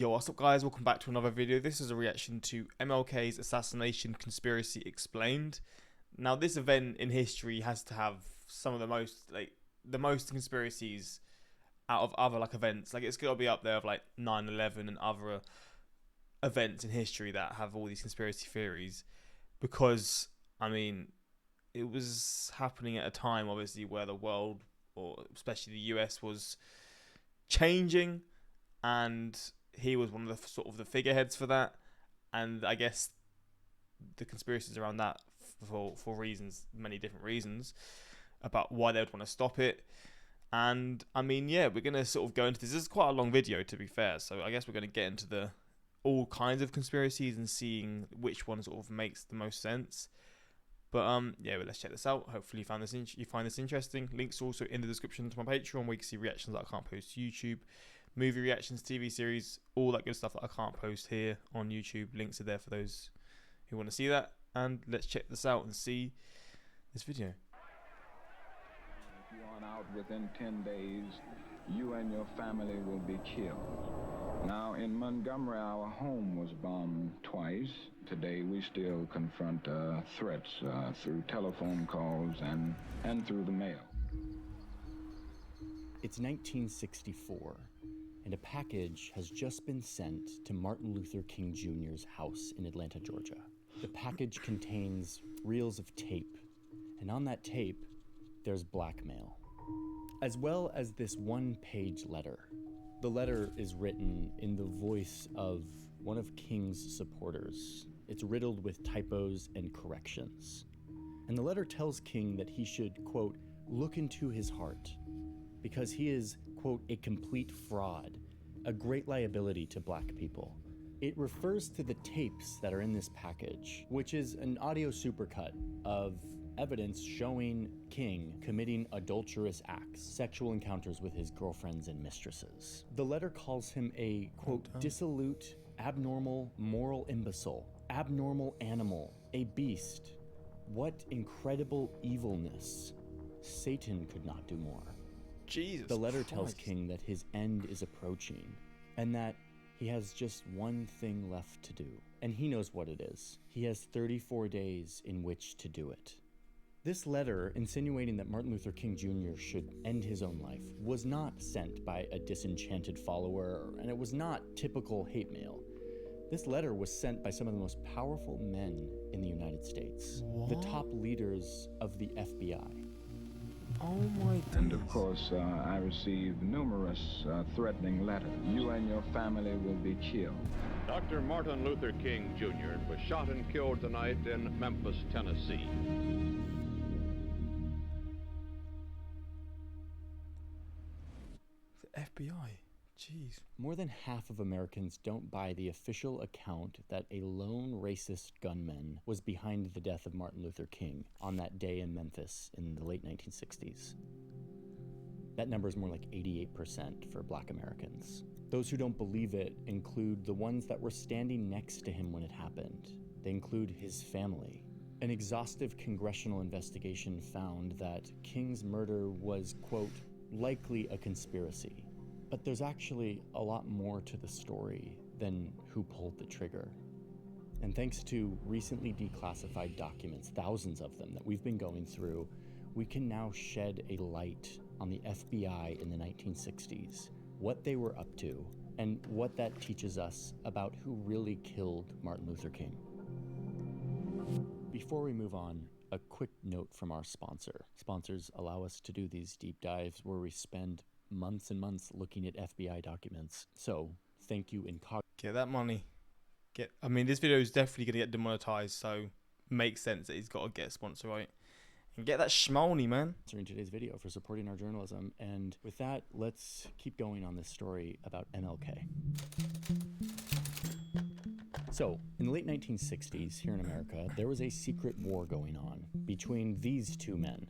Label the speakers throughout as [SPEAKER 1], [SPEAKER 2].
[SPEAKER 1] Yo, what's up guys, welcome back to another video. This is a reaction to MLK's Assassination Conspiracy Explained. Now this event in history has to have some of the most conspiracies out of other events. It's got to be up there of 9/11 and other events in history that have all these conspiracy theories, because it was happening at a time obviously where the world, or especially the US, was changing, and he was one of the figureheads for that. And I guess the conspiracies around that for reasons, many different reasons, about why they would want to stop it. And yeah, we're gonna go into this. This is quite a long video, to be fair, so I guess we're gonna get into the all kinds of conspiracies and seeing which one makes the most sense. But yeah, let's check this out. Hopefully you find this interesting. Links also in the description to my Patreon, where you can see reactions that I can't post to YouTube, movie reactions, TV series, all that good stuff that I can't post here on YouTube. Links are there for those who want to see that. And let's check this out and see this video.
[SPEAKER 2] If you aren't out within 10 days, you and your family will be killed. Now, in Montgomery, our home was bombed twice. Today, we still confront threats through telephone calls and through the mail.
[SPEAKER 3] It's 1964, and a package has just been sent to Martin Luther King Jr.'s house in Atlanta, Georgia. The package contains reels of tape, and on that tape, there's blackmail, as well as this one-page letter. The letter is written in the voice of one of King's supporters. It's riddled with typos and corrections. And the letter tells King that he should, quote, look into his heart, because he is, quote, a complete fraud, a great liability to black people. It refers to the tapes that are in this package, which is an audio supercut of evidence showing King committing adulterous acts, sexual encounters with his girlfriends and mistresses. The letter calls him a, quote, dissolute, abnormal, moral imbecile, abnormal animal, a beast. What incredible evilness. Satan could not do more.
[SPEAKER 1] Jesus
[SPEAKER 3] The letter
[SPEAKER 1] Christ.
[SPEAKER 3] tells King that his end is approaching, and that he has just one thing left to do. And he knows what it is. He has 34 days in which to do it. This letter, insinuating that Martin Luther King Jr. should end his own life, was not sent by a disenchanted follower, and it was not typical hate mail. This letter was sent by some of the most powerful men in the United States, the top leaders of the FBI.
[SPEAKER 1] Oh my goodness.
[SPEAKER 2] And of course, I received numerous threatening letters. You and your family will be killed.
[SPEAKER 4] Dr. Martin Luther King Jr. was shot and killed tonight in Memphis, Tennessee.
[SPEAKER 1] The FBI. Jeez.
[SPEAKER 3] More than half of Americans don't buy the official account that a lone racist gunman was behind the death of Martin Luther King on that day in Memphis in the late 1960s. That number is more like 88% for black Americans. Those who don't believe it include the ones that were standing next to him when it happened. They include his family. An exhaustive congressional investigation found that King's murder was, quote, likely a conspiracy. But there's actually a lot more to the story than who pulled the trigger. And thanks to recently declassified documents, thousands of them that we've been going through, we can now shed a light on the FBI in the 1960s, what they were up to, and what that teaches us about who really killed Martin Luther King. Before we move on, a quick note from our sponsor. Sponsors allow us to do these deep dives where we spend months and months looking at FBI documents. So, thank you, Incog.
[SPEAKER 1] Get that money. This video is definitely going to get demonetized, so makes sense that he's got to get a sponsor, right? And get that shmoney, man.
[SPEAKER 3] In today's video for supporting our journalism. And with that, let's keep going on this story about MLK. So, in the late 1960s, here in America, there was a secret war going on between these two men.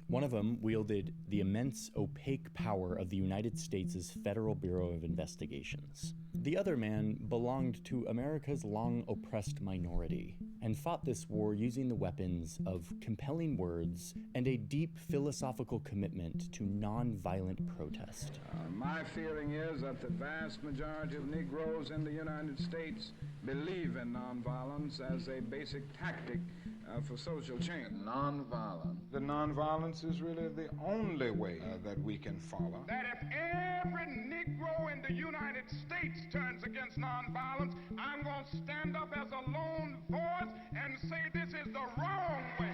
[SPEAKER 3] One of them wielded the immense, opaque power of the United States' Federal Bureau of Investigations. The other man belonged to America's long-oppressed minority, and fought this war using the weapons of compelling words and a deep philosophical commitment to nonviolent protest.
[SPEAKER 2] My feeling is that the vast majority of Negroes in the United States believe in nonviolence as a basic tactic for social change. Nonviolence. The nonviolence is really the only way that we can follow.
[SPEAKER 5] That if every Negro in the United States turns against nonviolence, I'm going to stand up as a lone voice and say this is the wrong way.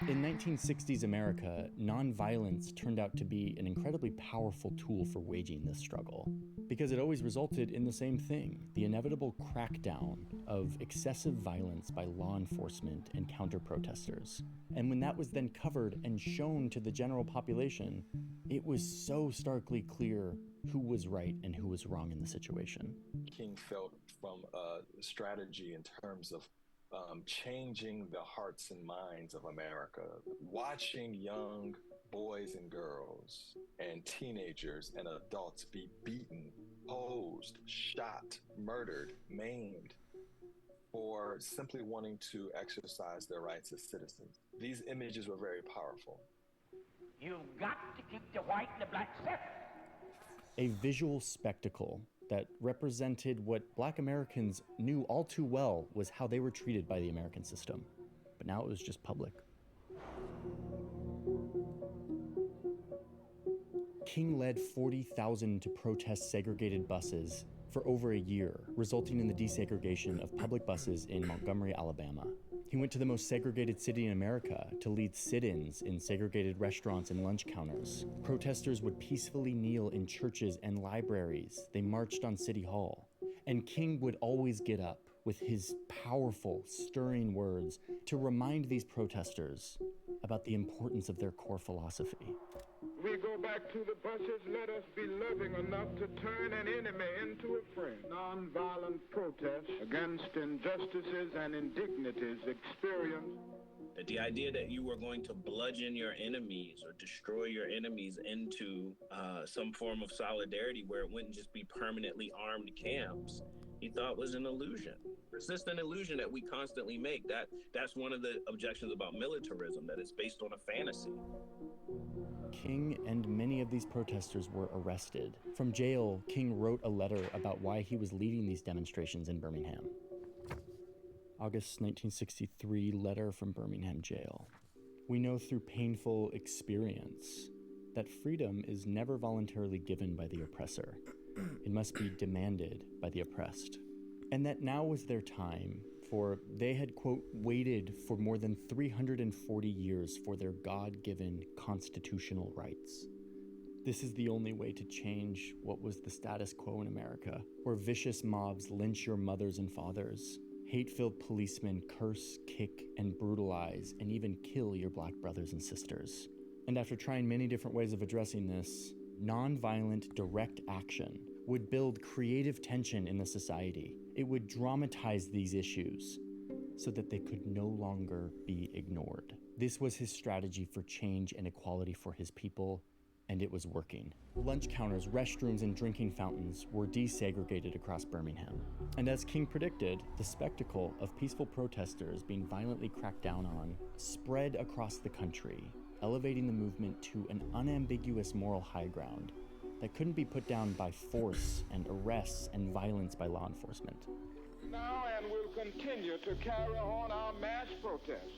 [SPEAKER 3] In 1960s America, nonviolence turned out to be an incredibly powerful tool for waging this struggle, because it always resulted in the same thing, the inevitable crackdown of excessive violence by law enforcement and counter-protesters. And when that was then covered and shown to the general population, it was so starkly clear who was right and who was wrong in the situation.
[SPEAKER 6] King felt from a strategy in terms of changing the hearts and minds of America, watching young boys and girls and teenagers and adults be beaten, posed, shot, murdered, maimed for simply wanting to exercise their rights as citizens. These images were very powerful.
[SPEAKER 7] You've got to keep the white and the black separate.
[SPEAKER 3] A visual spectacle that represented what Black Americans knew all too well was how they were treated by the American system. But now it was just public. King led 40,000 to protest segregated buses for over a year, resulting in the desegregation of public buses in Montgomery, Alabama. He went to the most segregated city in America to lead sit-ins in segregated restaurants and lunch counters. Protesters would peacefully kneel in churches and libraries. They marched on City Hall. And King would always get up with his powerful, stirring words to remind these protesters about the importance of their core philosophy.
[SPEAKER 5] We go back to the buses, let us be loving enough to turn an enemy into a friend. Nonviolent protest against injustices and indignities experienced.
[SPEAKER 8] The idea that you were going to bludgeon your enemies or destroy your enemies into some form of solidarity where it wouldn't just be permanently armed camps, he thought was an illusion. Persistent illusion that we constantly make. That's one of the objections about militarism, that it's based on a fantasy.
[SPEAKER 3] King and many of these protesters were arrested. From jail, King wrote a letter about why he was leading these demonstrations in Birmingham. August 1963, letter from Birmingham jail. We know through painful experience that freedom is never voluntarily given by the oppressor. It must be demanded by the oppressed. And that now was their time, for they had, quote, waited for more than 340 years for their God-given constitutional rights. This is the only way to change what was the status quo in America, where vicious mobs lynch your mothers and fathers, hate-filled policemen curse, kick, and brutalize, and even kill your Black brothers and sisters. And after trying many different ways of addressing this, nonviolent direct action would build creative tension in the society. It would dramatize these issues so that they could no longer be ignored. This was his strategy for change and equality for his people, and it was working. Lunch counters, restrooms, and drinking fountains were desegregated across Birmingham. And as King predicted, the spectacle of peaceful protesters being violently cracked down on spread across the country, elevating the movement to an unambiguous moral high ground that couldn't be put down by force and arrests and violence by law enforcement.
[SPEAKER 5] Now and will continue to carry on our mass protest.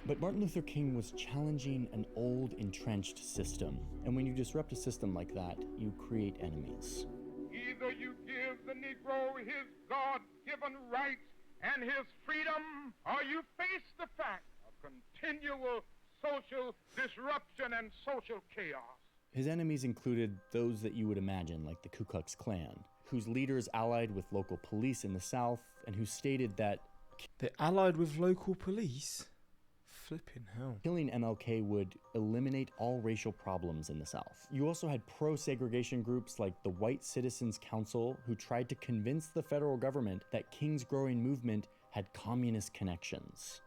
[SPEAKER 3] But Martin Luther King was challenging an old, entrenched system. And when you disrupt a system like that, you create enemies.
[SPEAKER 5] Either you give the Negro his God-given rights and his freedom, or you face the fact of continual social disruption and social chaos.
[SPEAKER 3] His enemies included those that you would imagine, like the Ku Klux Klan, whose leaders allied with local police in the South, and who stated that
[SPEAKER 1] They allied with local police? Flipping hell.
[SPEAKER 3] killing MLK would eliminate all racial problems in the South. You also had pro-segregation groups like the White Citizens Council, who tried to convince the federal government that King's growing movement had communist connections.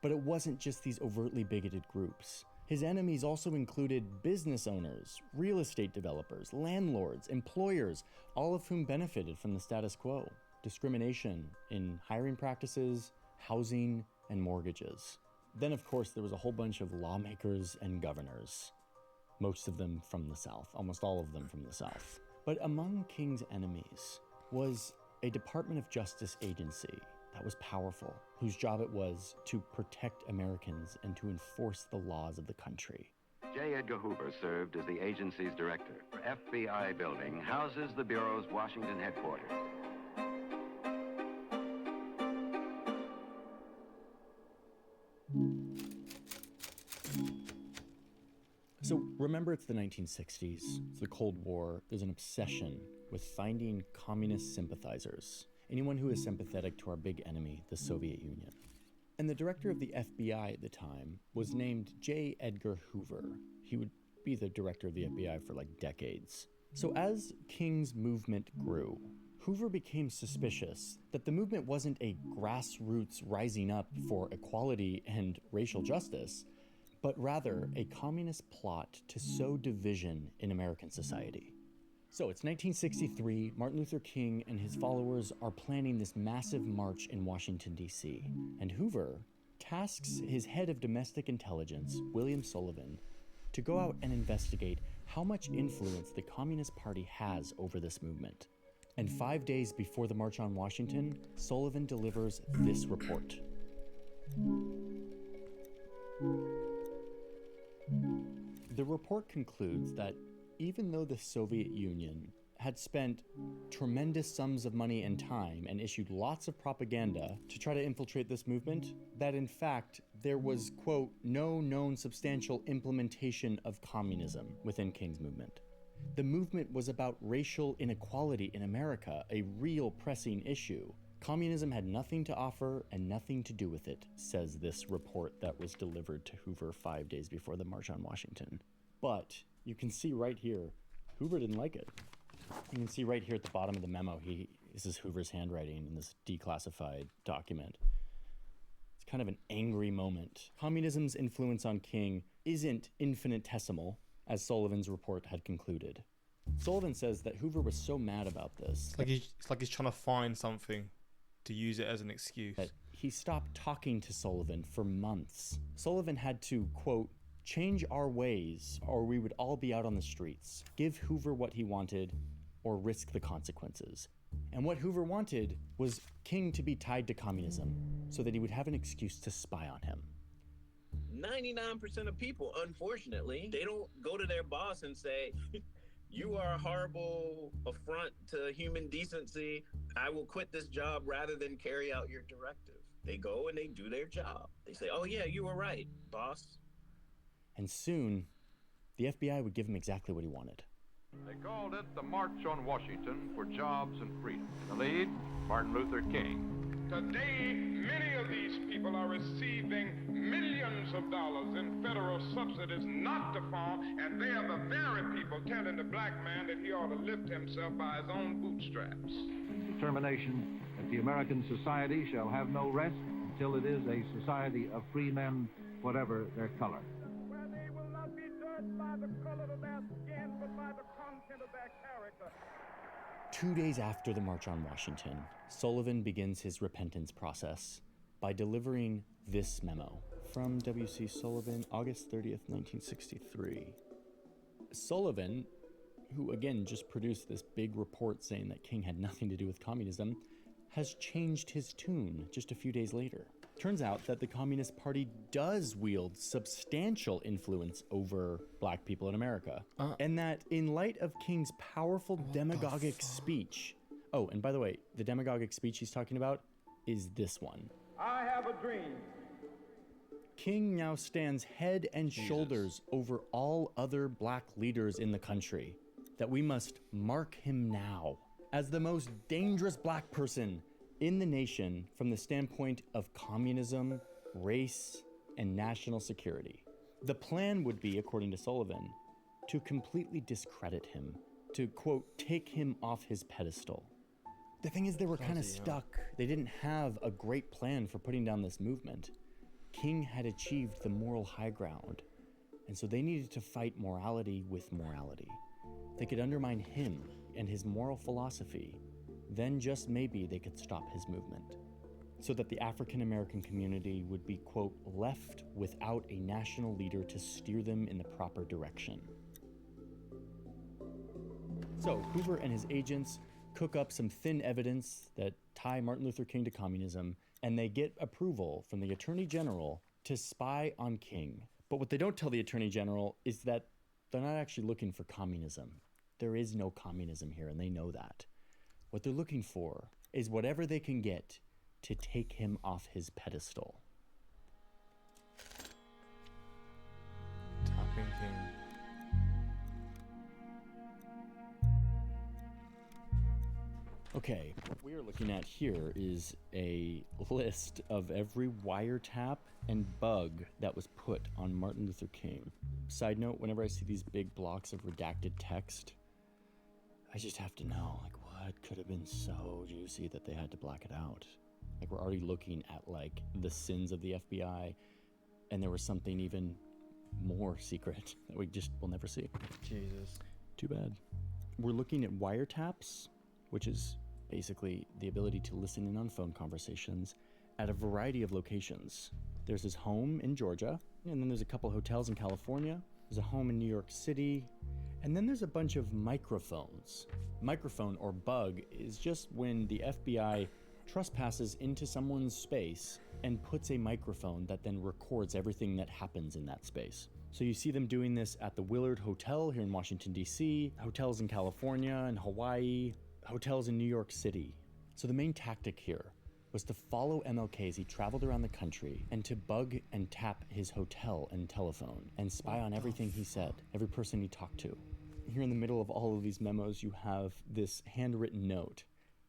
[SPEAKER 3] But it wasn't just these overtly bigoted groups. His enemies also included business owners, real estate developers, landlords, employers, all of whom benefited from the status quo. discrimination in hiring practices, housing, and mortgages. Then, of course, there was a whole bunch of lawmakers and governors, most of them from the South, almost all of them from the South. But among King's enemies was a Department of Justice agency that was powerful, whose job it was to protect Americans and to enforce the laws of the country.
[SPEAKER 9] J. Edgar Hoover served as the agency's director. FBI building houses the Bureau's Washington headquarters.
[SPEAKER 3] So remember, it's the 1960s, it's the Cold War. There's an obsession with finding communist sympathizers, anyone who is sympathetic to our big enemy, the Soviet Union. And the director of the FBI at the time was named J. Edgar Hoover. He would be the director of the FBI for like decades. So as King's movement grew, Hoover became suspicious that the movement wasn't a grassroots rising up for equality and racial justice, but rather a communist plot to sow division in American society. So it's 1963, Martin Luther King and his followers are planning this massive march in Washington, D.C., and Hoover tasks his head of domestic intelligence, William Sullivan, to go out and investigate how much influence the Communist Party has over this movement. And 5 days before the March on Washington, Sullivan delivers this report. The report concludes that even though the Soviet Union had spent tremendous sums of money and time and issued lots of propaganda to try to infiltrate this movement, that in fact there was, quote, no known substantial implementation of communism within King's movement. The movement was about racial inequality in America, a real pressing issue. Communism had nothing to offer and nothing to do with it, says this report that was delivered to Hoover 5 days before the March on Washington. But you can see right here, Hoover didn't like it. You can see right here at the bottom of the memo, this is Hoover's handwriting in this declassified document. It's kind of an angry moment. Communism's influence on King isn't infinitesimal, as Sullivan's report had concluded. Sullivan says that Hoover was so mad about this.
[SPEAKER 1] It's like he's trying to find something to use it as an excuse.
[SPEAKER 3] That he stopped talking to Sullivan for months. Sullivan had to, quote, change our ways or we would all be out on the streets, give Hoover what he wanted, or risk the consequences. And what Hoover wanted was King to be tied to communism so that he would have an excuse to spy on him.
[SPEAKER 8] 99% of people, unfortunately, they don't go to their boss and say, you are a horrible affront to human decency. I will quit this job rather than carry out your directive. They go and they do their job. They say, oh yeah, you were right, boss.
[SPEAKER 3] And soon, the FBI would give him exactly what he wanted.
[SPEAKER 4] They called it the March on Washington for Jobs and Freedom. The lead, Martin Luther King.
[SPEAKER 5] Today, many of these people are receiving millions of dollars in federal subsidies not to farm, and they are the very people telling the black man that he ought to lift himself by his own bootstraps.
[SPEAKER 10] Determination that the American society shall have no rest until it is a society of free men, whatever their color.
[SPEAKER 5] Where they will not be judged by the color of their skin, but by the content of their character.
[SPEAKER 3] 2 days after the March on Washington, Sullivan begins his repentance process by delivering this memo from W.C. Sullivan, August 30th, 1963. Sullivan, who again just produced this big report saying that King had nothing to do with communism, has changed his tune just a few days later. Turns out that the Communist Party does wield substantial influence over black people in America. And that in light of King's powerful demagogic speech, oh, and by the way, the demagogic speech he's talking about is this one.
[SPEAKER 5] I have a dream.
[SPEAKER 3] King now stands head and shoulders over all other black leaders in the country, that we must mark him now as the most dangerous black person in the nation from the standpoint of communism, race, and national security. The plan would be, according to Sullivan, to completely discredit him, to, quote, take him off his pedestal. The thing is, they were kind of stuck. They didn't have a great plan for putting down this movement. King had achieved the moral high ground, and so they needed to fight morality with morality. They could undermine him and his moral philosophy, then just maybe they could stop his movement, so that the African American community would be, quote, left without a national leader to steer them in the proper direction. So Hoover and his agents cook up some thin evidence that tie Martin Luther King to communism, and they get approval from the Attorney General to spy on King. But what they don't tell the Attorney General is that they're not actually looking for communism. There is no communism here, and they know that. What they're looking for is whatever they can get to take him off his pedestal.
[SPEAKER 1] Tapping King.
[SPEAKER 3] Okay, what we are looking at here is a list of every wiretap and bug that was put on Martin Luther King. Side note, whenever I see these big blocks of redacted text, I just have to know, like, what could have been so juicy that they had to black it out? Like, we're already looking at, like, the sins of the FBI, and there was something even more secret that we just will never see.
[SPEAKER 1] Jesus.
[SPEAKER 3] Too bad. We're looking at wiretaps, which is basically the ability to listen in on phone conversations at a variety of locations. There's his home in Georgia, and then there's a couple hotels in California. There's a home in New York City, and then there's a bunch of microphones. Microphone, or bug, is just when the FBI trespasses into someone's space and puts a microphone that then records everything that happens in that space. So you see them doing this at the Willard Hotel here in Washington, D.C., hotels in California and Hawaii, hotels in New York City. So the main tactic here was to follow MLK as he traveled around the country and to bug and tap his hotel and telephone and spy on everything he said, every person he talked to. Here in the middle of all of these memos, you have this handwritten note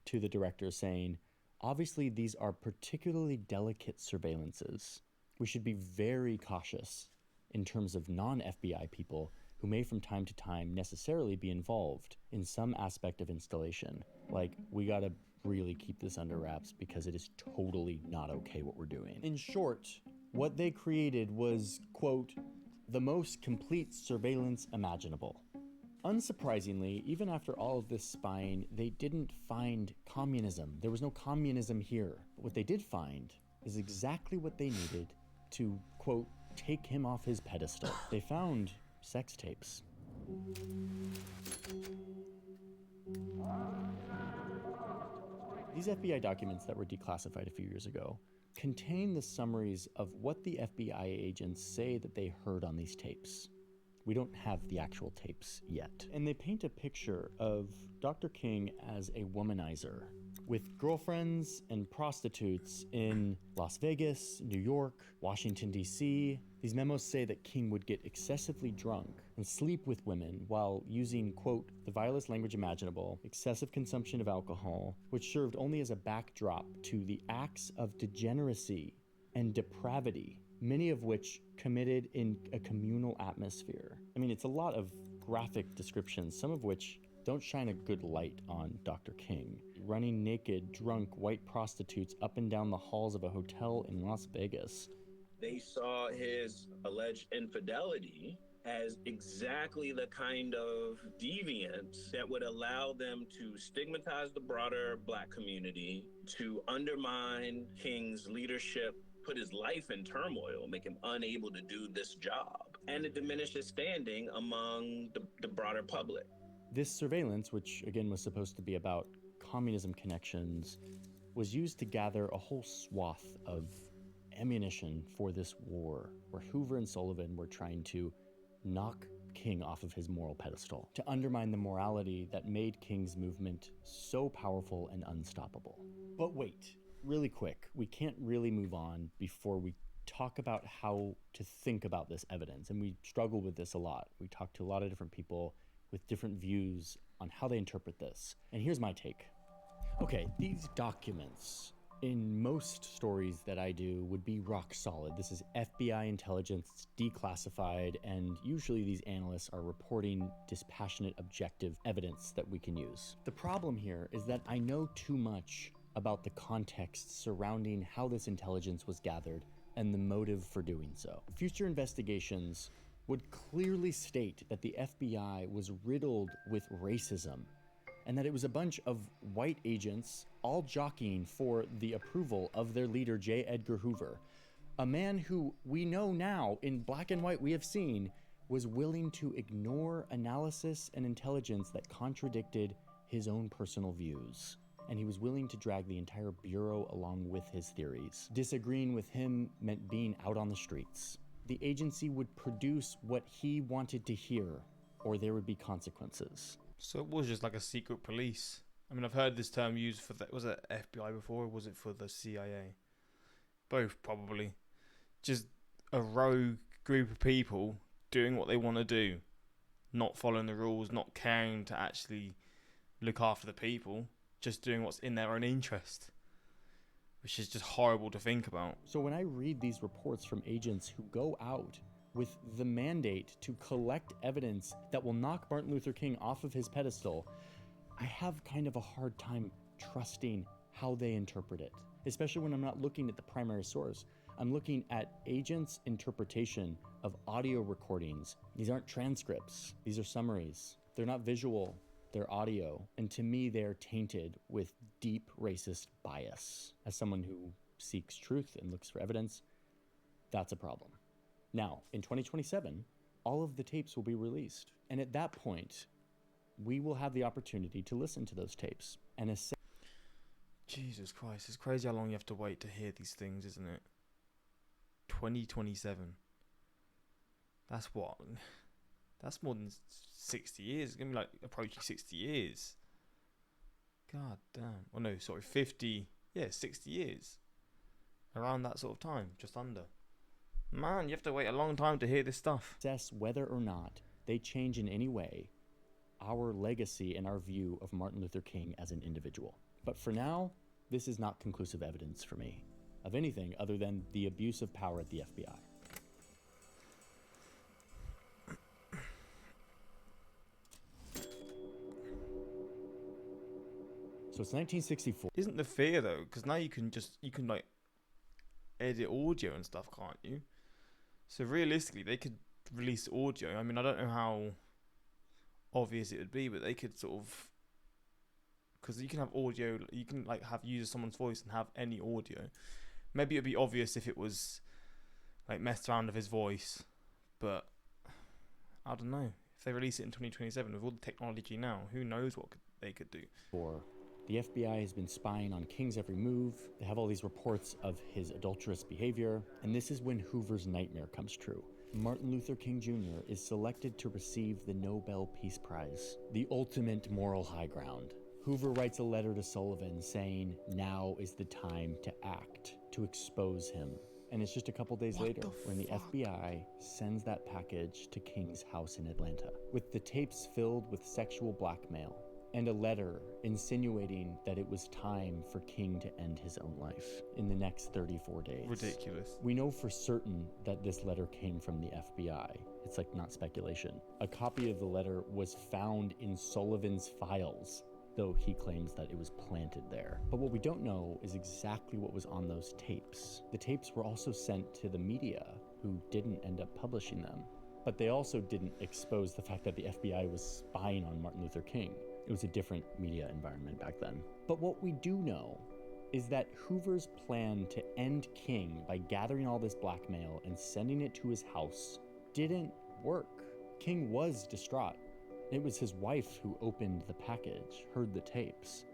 [SPEAKER 3] to the director saying, obviously these are particularly delicate surveillances. We should be very cautious in terms of non-FBI people who may from time to time necessarily be involved in some aspect of installation. Like, we gotta really keep this under wraps because it is totally not okay what we're doing. In short, what they created was, quote, the most complete surveillance imaginable. Unsurprisingly, even after all of this spying, they didn't find communism. There was no communism here. But what they did find is exactly what they needed to, quote, take him off his pedestal. They found sex tapes. These FBI documents that were declassified a few years ago contain the summaries of what the FBI agents say that they heard on these tapes. We don't have the actual tapes yet. And they paint a picture of Dr. King as a womanizer with girlfriends and prostitutes in Las Vegas, New York, Washington, D.C. These memos say that King would get excessively drunk and sleep with women while using, quote, the vilest language imaginable, excessive consumption of alcohol, which served only as a backdrop to the acts of degeneracy and depravity, many of which committed in a communal atmosphere. I mean, it's a lot of graphic descriptions, some of which don't shine a good light on Dr. King. Running naked, drunk, white prostitutes up and down the halls of a hotel in Las Vegas.
[SPEAKER 8] They saw his alleged infidelity as exactly the kind of deviance that would allow them to stigmatize the broader Black community, to undermine King's leadership, put his life in turmoil, make him unable to do this job, and to diminish his standing among the broader public.
[SPEAKER 3] This surveillance, which again was supposed to be about communism connections, was used to gather a whole swath of ammunition for this war, where Hoover and Sullivan were trying to knock King off of his moral pedestal, to undermine the morality that made King's movement so powerful and unstoppable. But wait, really quick, we can't really move on before we talk about how to think about this evidence, and we struggle with this a lot. We talk to a lot of different people with different views on how they interpret this. And here's my take. Okay, these documents in most stories that I do would be rock solid. This is FBI intelligence, declassified, and usually these analysts are reporting dispassionate, objective evidence that we can use. The problem here is that I know too much about the context surrounding how this intelligence was gathered and the motive for doing so. Future investigations would clearly state that the FBI was riddled with racism and that it was a bunch of white agents all jockeying for the approval of their leader, J. Edgar Hoover, a man who we know now, in black and white we have seen, was willing to ignore analysis and intelligence that contradicted his own personal views. And he was willing to drag the entire Bureau along with his theories. Disagreeing with him meant being out on the streets. The agency would produce what he wanted to hear, or there would be consequences.
[SPEAKER 1] So it was just like a secret police. I mean, I've heard this term used for was it FBI before, or was it for the CIA? Both, probably. Just a rogue group of people doing what they want to do, not following the rules, not caring to actually look after the people, just doing what's in their own interest, which is just horrible to think about.
[SPEAKER 3] So when I read these reports from agents who go out with the mandate to collect evidence that will knock Martin Luther King off of his pedestal, I have kind of a hard time trusting how they interpret it, especially when I'm not looking at the primary source. I'm looking at agents' interpretation of audio recordings. These aren't transcripts. These are summaries. They're not visual. They're audio. And to me, they're tainted with deep racist bias. As someone who seeks truth and looks for evidence, that's a problem. Now, in 2027, all of the tapes will be released. And at that point, we will have the opportunity to listen to those tapes and assess.
[SPEAKER 1] Jesus Christ, it's crazy how long you have to wait to hear these things, isn't it? 2027. That's what? That's more than 60 years. It's going to be like approaching 60 years. God damn. Oh no, sorry, 50. Yeah, 60 years. Around that sort of time, just under. Man, you have to wait a long time to hear this stuff.
[SPEAKER 3] Assess whether or not they change in any way our legacy and our view of Martin Luther King as an individual. But for now, this is not conclusive evidence for me of anything other than the abuse of power at the FBI. So it's 1964.
[SPEAKER 1] Isn't the fear though? Because now you can like edit audio and stuff, can't you? So realistically, they could release audio. I mean, I don't know how obvious it would be, but they could sort of, because you can have audio, you can like have use someone's voice and have any audio. Maybe it'd be obvious if it was like messed around with his voice, but I don't know. If they release it in 2027 with all the technology now, who knows what they could do.
[SPEAKER 3] The FBI has been spying on King's every move. They have all these reports of his adulterous behavior, and this is when Hoover's nightmare comes true. Martin Luther King Jr. is selected to receive the Nobel Peace Prize, the ultimate moral high ground. Hoover writes a letter to Sullivan saying now is the time to act, to expose him. And it's just a couple days later when the FBI sends that package to King's house in Atlanta, with the tapes filled with sexual blackmail and a letter insinuating that it was time for King to end his own life in the next 34 days.
[SPEAKER 1] Ridiculous.
[SPEAKER 3] We know for certain that this letter came from the FBI. It's like not speculation. A copy of the letter was found in Sullivan's files, though he claims that it was planted there. But what we don't know is exactly what was on those tapes. The tapes were also sent to the media, who didn't end up publishing them. But they also didn't expose the fact that the FBI was spying on Martin Luther King. It was a different media environment back then. But what we do know is that Hoover's plan to end King by gathering all this blackmail and sending it to his house didn't work. King was distraught. It was his wife who opened the package, heard the tapes.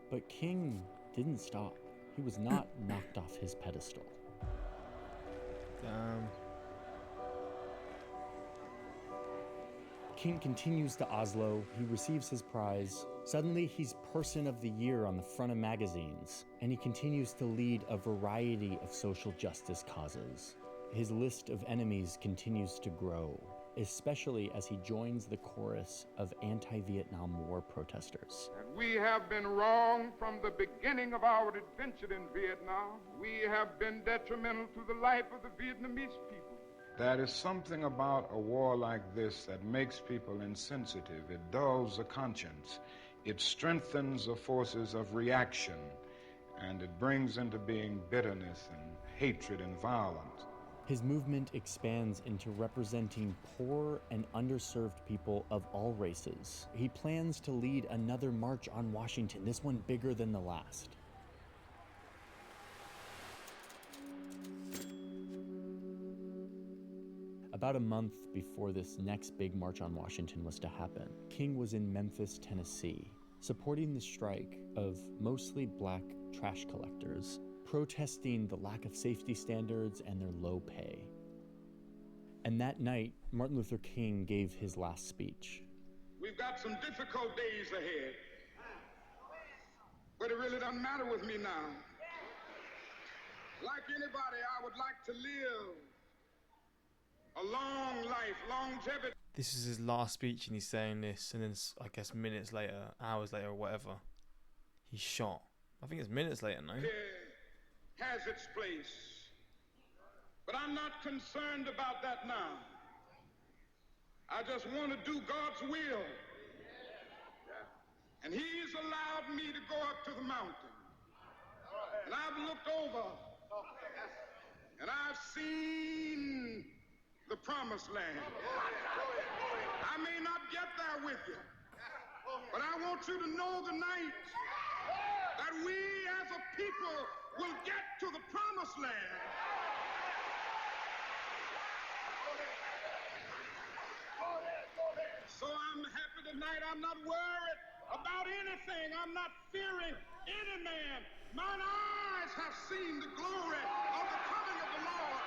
[SPEAKER 3] But King didn't stop. He was not knocked off his pedestal.
[SPEAKER 1] Damn.
[SPEAKER 3] King continues to Oslo, he receives his prize. Suddenly, he's Person of the Year on the front of magazines, and he continues to lead a variety of social justice causes. His list of enemies continues to grow, especially as he joins the chorus of anti-Vietnam War protesters.
[SPEAKER 5] And we have been wrong from the beginning of our adventure in Vietnam. We have been detrimental to the life of the Vietnamese people.
[SPEAKER 2] There is something about a war like this that makes people insensitive. It dulls the conscience. It strengthens the forces of reaction, and it brings into being bitterness and hatred and violence.
[SPEAKER 3] His movement expands into representing poor and underserved people of all races. He plans to lead another march on Washington, this one bigger than the last. About a month before this next big march on Washington was to happen, King was in Memphis, Tennessee, supporting the strike of mostly black trash collectors, protesting the lack of safety standards and their low pay. And that night, Martin Luther King gave his last speech.
[SPEAKER 5] We've got some difficult days ahead, but it really doesn't matter with me now. Like anybody, I would like to live a long life, longevity.
[SPEAKER 1] This is his last speech, and he's saying this, and then I guess minutes later, hours later, or whatever, he's shot. I think it's minutes later, no?
[SPEAKER 5] Has its place, but I'm not concerned about that now. I just want to do God's will, and He's allowed me to go up to the mountain, and I've looked over, and I've seen the promised land. I may not get there with you, but I want you to know tonight that we as a people will get to the promised land. So I'm happy tonight. I'm not worried about anything. I'm not fearing any man. Mine eyes have seen the glory of the coming of the Lord.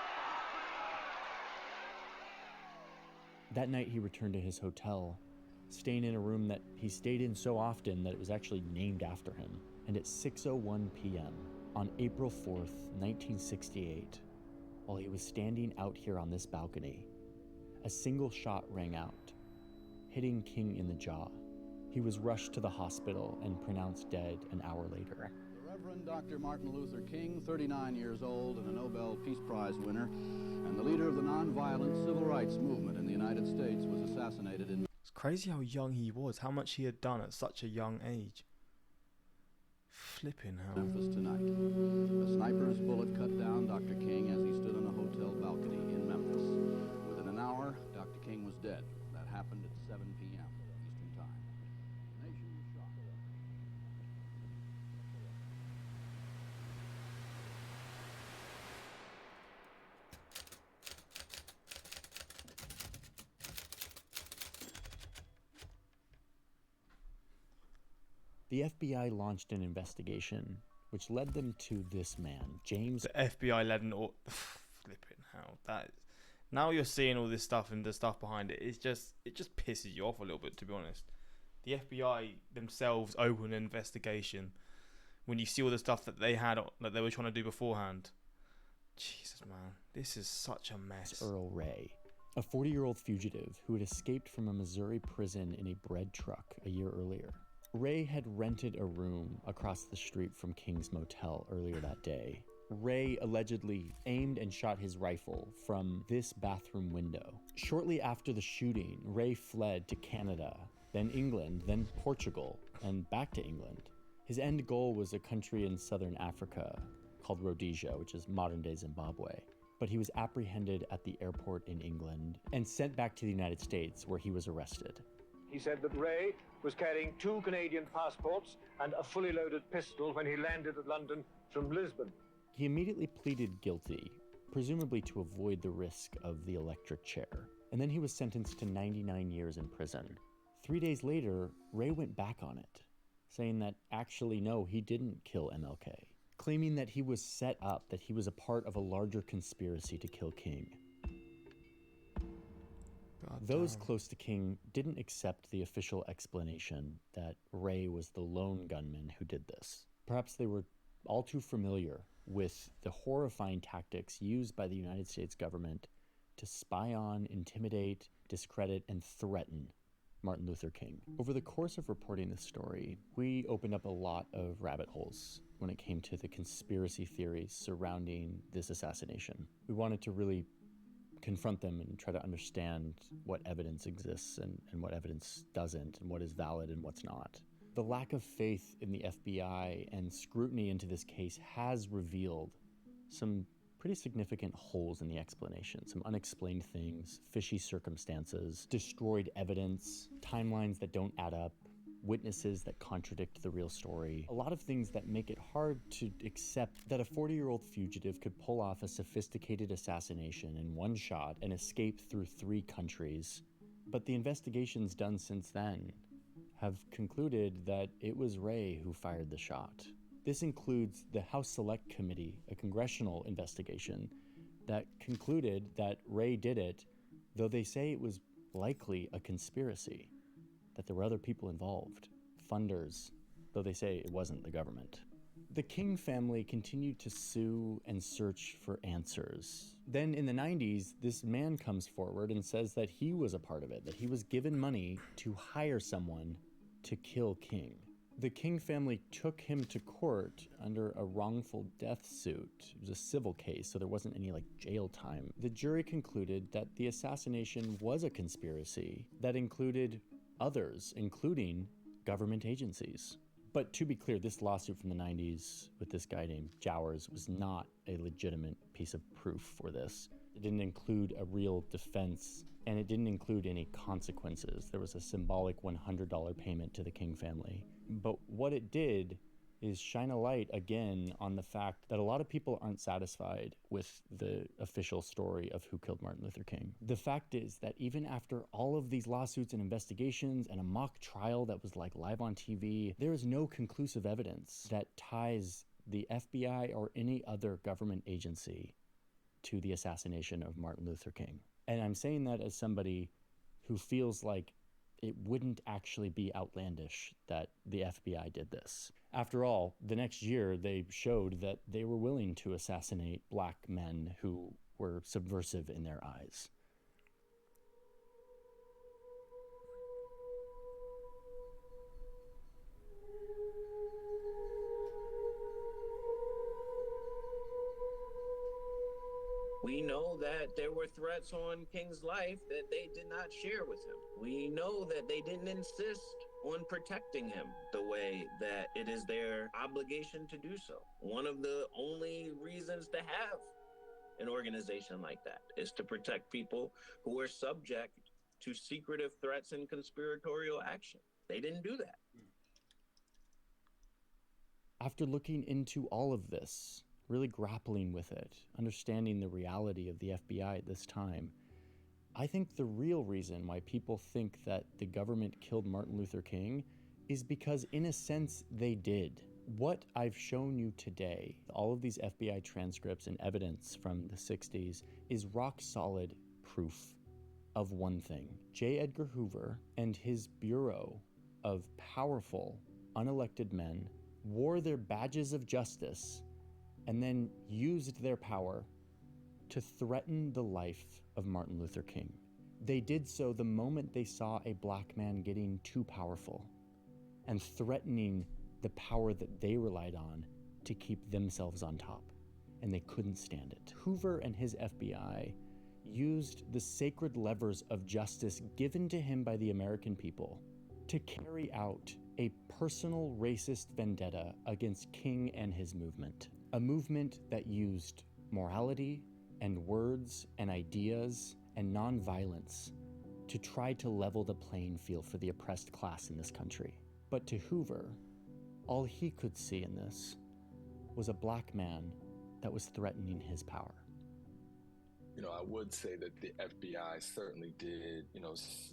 [SPEAKER 3] That night he returned to his hotel, staying in a room that he stayed in so often that it was actually named after him. And at 6:01 p.m. on April 4th, 1968, while he was standing out here on this balcony, a single shot rang out, hitting King in the jaw. He was rushed to the hospital and pronounced dead an hour later.
[SPEAKER 11] The Reverend Dr. Martin Luther King, 39 years old and a Nobel Peace Prize winner, and the leader of the nonviolent civil rights movement in the United States, was assassinated in...
[SPEAKER 1] It's crazy how young he was, how much he had done at such a young age. Flipping hell.
[SPEAKER 11] Memphis tonight. A sniper's bullet cut down Dr. King as he stood on a hotel balcony in Memphis. Within an hour, Dr. King was dead. That happened at 7 p.m. Eastern Time. The nation was shocked.
[SPEAKER 3] The FBI launched an investigation, which led them to this man, James.
[SPEAKER 1] The FBI led an flipping hell. That is, now you're seeing all this stuff and the stuff behind it. It just pisses you off a little bit, to be honest. The FBI themselves opened an investigation when you see all the stuff that they had that they were trying to do beforehand. Jesus, man, this is such a mess.
[SPEAKER 3] Earl Ray, a 40-year-old fugitive who had escaped from a Missouri prison in a bread truck a year earlier. Ray had rented a room across the street from King's Motel earlier that day. Ray allegedly aimed and shot his rifle from this bathroom window. Shortly after the shooting, Ray fled to Canada, then England, then Portugal, and back to England. His end goal was a country in southern Africa called Rhodesia, which is modern-day Zimbabwe. But he was apprehended at the airport in England and sent back to the United States, where he was arrested.
[SPEAKER 12] He said that Ray was carrying 2 Canadian passports and a fully loaded pistol when he landed at London from Lisbon.
[SPEAKER 3] He immediately pleaded guilty, presumably to avoid the risk of the electric chair, and then he was sentenced to 99 years in prison. 3 days later, Ray went back on it, saying that actually no, he didn't kill MLK, claiming that he was set up, that he was a part of a larger conspiracy to kill King. Those close to King didn't accept the official explanation that Ray was the lone gunman who did this. Perhaps they were all too familiar with the horrifying tactics used by the United States government to spy on, intimidate, discredit, and threaten Martin Luther King. Over the course of reporting this story, we opened up a lot of rabbit holes when it came to the conspiracy theories surrounding this assassination. We wanted to really confront them and try to understand what evidence exists and what evidence doesn't, and what is valid and what's not. The lack of faith in the FBI and scrutiny into this case has revealed some pretty significant holes in the explanation, some unexplained things, fishy circumstances, destroyed evidence, timelines that don't add up, witnesses that contradict the real story. A lot of things that make it hard to accept that a 40-year-old fugitive could pull off a sophisticated assassination in one shot and escape through 3 countries. But the investigations done since then have concluded that it was Ray who fired the shot. This includes the House Select Committee, a congressional investigation that concluded that Ray did it, though they say it was likely a conspiracy, that there were other people involved, funders, though they say it wasn't the government. The King family continued to sue and search for answers. Then in the 90s, this man comes forward and says that he was a part of it, that he was given money to hire someone to kill King. The King family took him to court under a wrongful death suit. It was a civil case, so there wasn't any jail time. The jury concluded that the assassination was a conspiracy that included others, including government agencies. But to be clear, this lawsuit from the 90s with this guy named Jowers was not a legitimate piece of proof for this. It didn't include a real defense, and it didn't include any consequences. There was a symbolic $100 payment to the King family. But what it did is shine a light again on the fact that a lot of people aren't satisfied with the official story of who killed Martin Luther King. The fact is that even after all of these lawsuits and investigations and a mock trial that was live on TV, there is no conclusive evidence that ties the FBI or any other government agency to the assassination of Martin Luther King. And I'm saying that as somebody who feels like it wouldn't actually be outlandish that the FBI did this. After all, the next year they showed that they were willing to assassinate black men who were subversive in their eyes.
[SPEAKER 8] We know that there were threats on King's life that they did not share with him. We know that they didn't insist on protecting him the way that it is their obligation to do so. One of the only reasons to have an organization like that is to protect people who are subject to secretive threats and conspiratorial action. They didn't do that.
[SPEAKER 3] After looking into all of this, really grappling with it, understanding the reality of the FBI at this time, I think the real reason why people think that the government killed Martin Luther King is because, in a sense, they did. What I've shown you today, all of these FBI transcripts and evidence from the 60s, is rock solid proof of one thing. J. Edgar Hoover and his bureau of powerful, unelected men wore their badges of justice and then used their power to threaten the life of Martin Luther King. They did so the moment they saw a black man getting too powerful and threatening the power that they relied on to keep themselves on top, and they couldn't stand it. Hoover and his FBI used the sacred levers of justice given to him by the American people to carry out a personal racist vendetta against King and his movement. A movement that used morality and words and ideas and nonviolence to try to level the playing field for the oppressed class in this country. But to Hoover, all he could see in this was a black man that was threatening his power.
[SPEAKER 6] I would say that the FBI certainly did,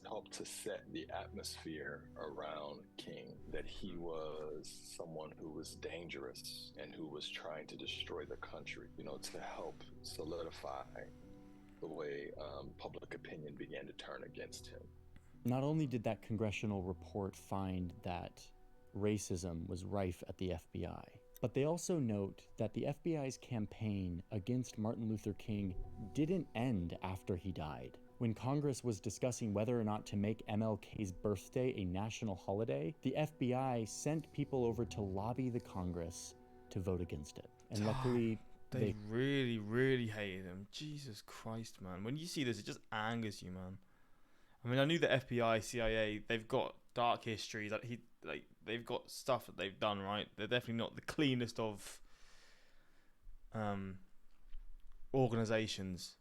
[SPEAKER 6] help to set the atmosphere around King, that he was someone who was dangerous and who was trying to destroy the country, to help solidify the way public opinion began to turn against him.
[SPEAKER 3] Not only did that congressional report find that racism was rife at the FBI, but they also note that the FBI's campaign against Martin Luther King didn't end after he died. When Congress was discussing whether or not to make MLK's birthday a national holiday, the FBI sent people over to lobby the Congress to vote against it. And luckily,
[SPEAKER 1] they really, really hated him. Jesus Christ, man. When you see this, it just angers you, man. I mean, I knew the FBI, CIA, they've got dark histories. They've got stuff that they've done, right? They're definitely not the cleanest of organizations.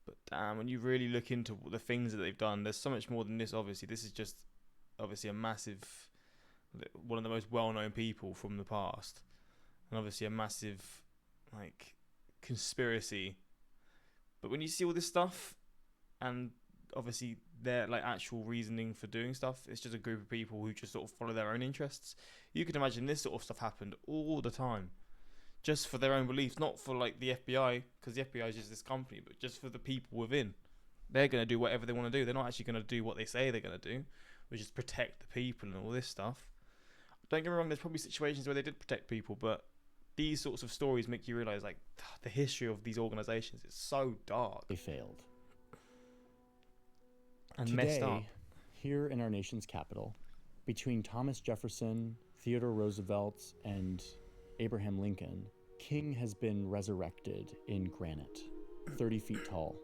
[SPEAKER 1] But damn, when you really look into the things that they've done, there's so much more than this. Obviously, this is just obviously a massive, one of the most well-known people from the past, and obviously a massive like conspiracy. But when you see all this stuff, and obviously their like actual reasoning for doing stuff, it's just a group of people who just sort of follow their own interests. You can imagine this sort of stuff happened all the time, just for their own beliefs, not for like the FBI, because the FBI is just this company, but just for the people within. They're going to do whatever they want to do. They're not actually going to do what they say they're going to do, which is protect the people and all this stuff. Don't get me wrong, there's probably situations where they did protect people, but these sorts of stories make you realise like the history of these organisations is so dark.
[SPEAKER 3] They failed.
[SPEAKER 1] And
[SPEAKER 3] Today,
[SPEAKER 1] messed up.
[SPEAKER 3] Here in our nation's capital, between Thomas Jefferson, Theodore Roosevelt, and Abraham Lincoln, King has been resurrected in granite, 30 feet tall,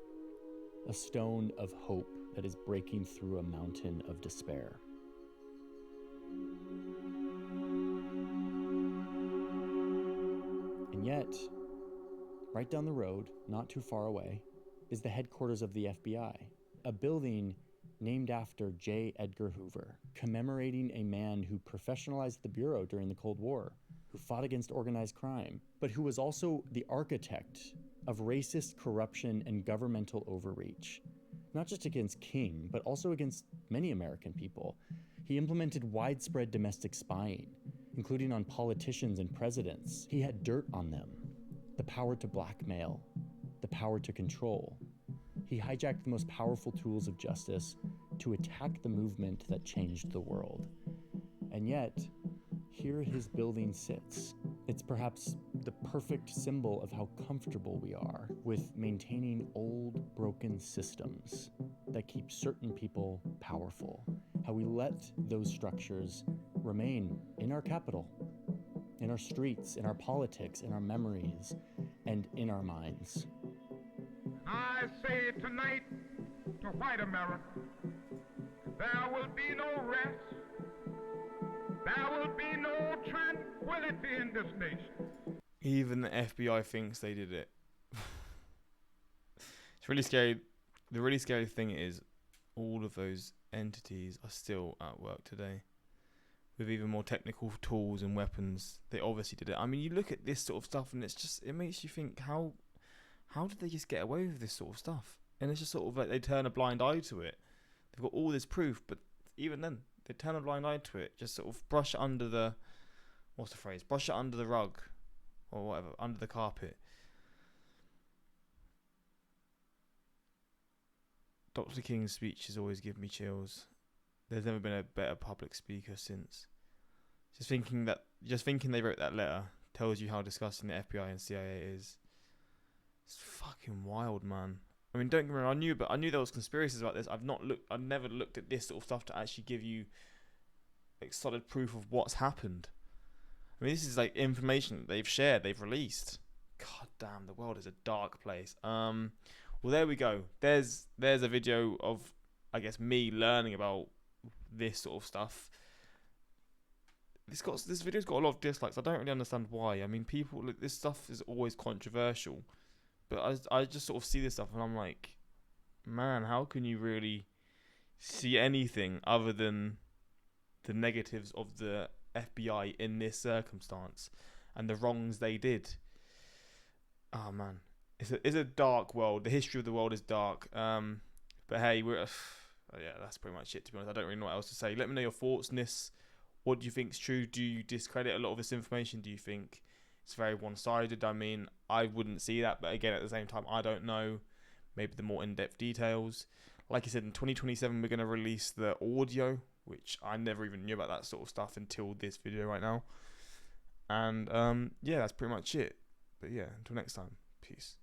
[SPEAKER 3] a stone of hope that is breaking through a mountain of despair. And yet, right down the road, not too far away, is the headquarters of the FBI, a building named after J. Edgar Hoover, commemorating a man who professionalized the Bureau during the Cold War, who fought against organized crime, but who was also the architect of racist corruption and governmental overreach, not just against King, but also against many American people. He implemented widespread domestic spying, including on politicians and presidents. He had dirt on them, the power to blackmail, the power to control. He hijacked the most powerful tools of justice to attack the movement that changed the world. And yet, here his building sits. It's perhaps the perfect symbol of how comfortable we are with maintaining old, broken systems that keep certain people powerful. How we let those structures remain in our capital, in our streets, in our politics, in our memories, and in our minds.
[SPEAKER 5] I say tonight to white America, there will be no rest. There will be no tranquility in this nation.
[SPEAKER 1] Even the FBI thinks they did it. It's really scary. The really scary thing is all of those entities are still at work today with even more technical tools and weapons. They obviously did it. I mean, you look at this sort of stuff and it makes you think, how did they just get away with this sort of stuff? And it's just sort of like they turn a blind eye to it. They've got all this proof, but even then, they turn a blind eye to it. Just sort of brush it under the, what's the phrase? Brush it under the rug, or whatever, under the carpet. Dr. King's speeches always give me chills. There's never been a better public speaker since. Just thinking they wrote that letter tells you how disgusting the FBI and CIA is. It's fucking wild, man. I mean, don't get me wrong, I knew there was conspiracies about this. I've never looked at this sort of stuff to actually give you like solid proof of what's happened. I mean, this is like information that they've shared, they've released. God damn, the world is a dark place. Well, there we go. There's a video of, I guess, me learning about this sort of stuff. This video's got a lot of dislikes. I don't really understand why. I mean, this stuff is always controversial. But I just sort of see this stuff and I'm like, man, how can you really see anything other than the negatives of the FBI in this circumstance and the wrongs they did? Oh man, it's a dark world. The history of the world is dark. But hey, yeah, that's pretty much it, to be honest. I don't really know what else to say. Let me know your thoughts on this. What do you think is true? Do you discredit a lot of this information? Do you think it's very one-sided? I mean, I wouldn't see that, but again, at the same time, I don't know. Maybe the more in-depth details. Like I said, in 2027, we're going to release the audio, which I never even knew about that sort of stuff until this video right now. And yeah, that's pretty much it. But yeah, until next time, peace.